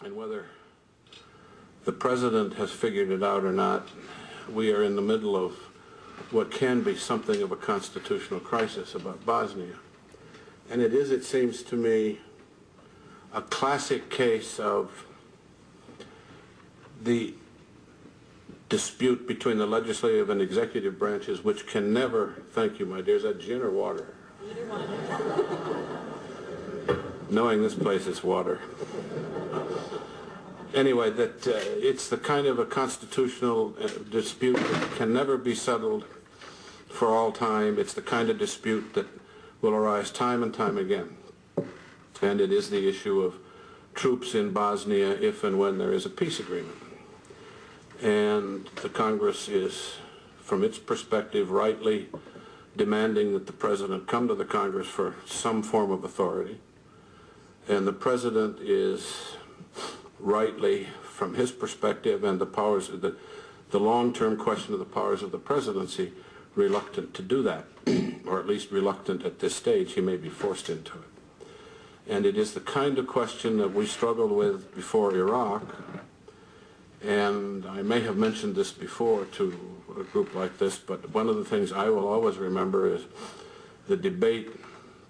And whether the President has figured it out or not, we are in the middle of what can be something of a constitutional crisis about Bosnia. And it is, it seems to me, a classic case of the dispute between the legislative and executive branches, which can never, thank you, my dear, is that gin or water? Knowing this place, it's water. Anyway, that it's the kind of a constitutional dispute that can never be settled for all time. It's the kind of dispute that will arise time and time again. And it is the issue of troops in Bosnia if and when there is a peace agreement. And the Congress is, from its perspective, rightly demanding that the President come to the Congress for some form of authority. And the President is rightly, from his perspective and the powers, the long-term question of the powers of the presidency, reluctant to do that, or at least reluctant at this stage. He may be forced into it. And it is the kind of question that we struggled with before Iraq. And I may have mentioned this before to a group like this, but one of the things I will always remember is the debate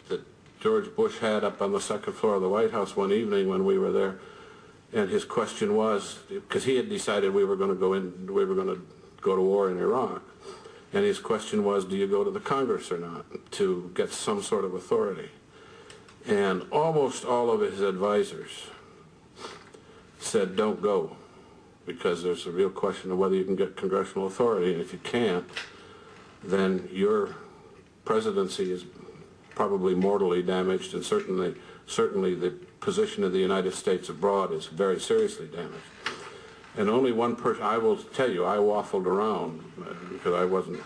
that George Bush had up on the second floor of the White House one evening when we were there. And his question was, because he had decided we were going to go to war in Iraq, and his question was, do you go to the Congress or not to get some sort of authority? And almost all of his advisors said, don't go, because there's a real question of whether you can get congressional authority, and if you can't, then your presidency is probably mortally damaged, and certainly the position of the United States abroad is very seriously damaged. And only one person, I will tell you, I waffled around because I wasn't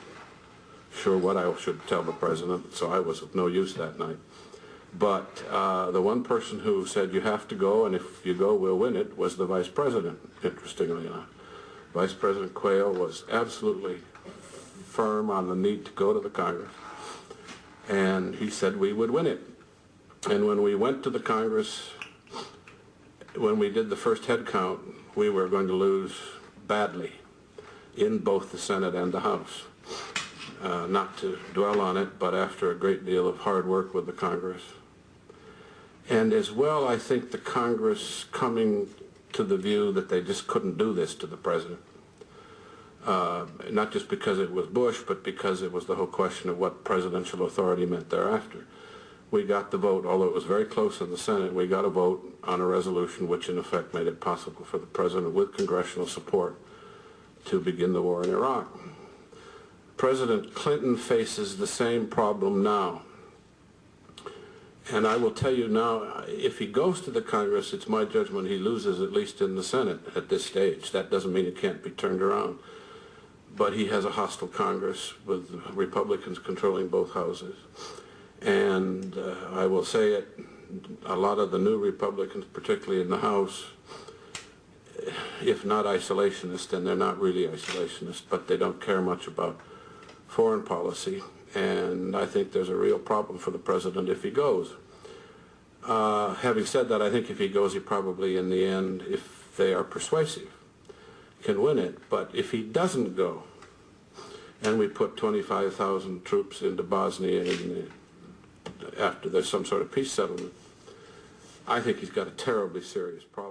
sure what I should tell the President, so I was of no use that night. But the one person who said you have to go, and if you go we'll win it, was the Vice President, interestingly enough. Vice President Quayle was absolutely firm on the need to go to the Congress, and he said we would win it. And when we went to the Congress, when we did the first head count, we were going to lose badly in both the Senate and the House. Not to dwell on it, but after a great deal of hard work with the Congress. And as well, I think the Congress coming to the view that they just couldn't do this to the President. Not just because it was Bush, but because it was the whole question of what presidential authority meant thereafter. We got the vote, although it was very close in the Senate, we got a vote on a resolution which in effect made it possible for the President, with congressional support, to begin the war in Iraq. President Clinton faces the same problem now. And I will tell you now, if he goes to the Congress, it's my judgment he loses, at least in the Senate at this stage. That doesn't mean it can't be turned around. But he has a hostile Congress with Republicans controlling both houses. And I will say it, a lot of the new Republicans, particularly in the House, if not isolationist, and they're not really isolationist, but they don't care much about foreign policy. And I think there's a real problem for the President if he goes. Having said that, I think if he goes, he probably, in the end, if they are persuasive, can win it. But if he doesn't go, and we put 25,000 troops into Bosnia after there's some sort of peace settlement, I think he's got a terribly serious problem.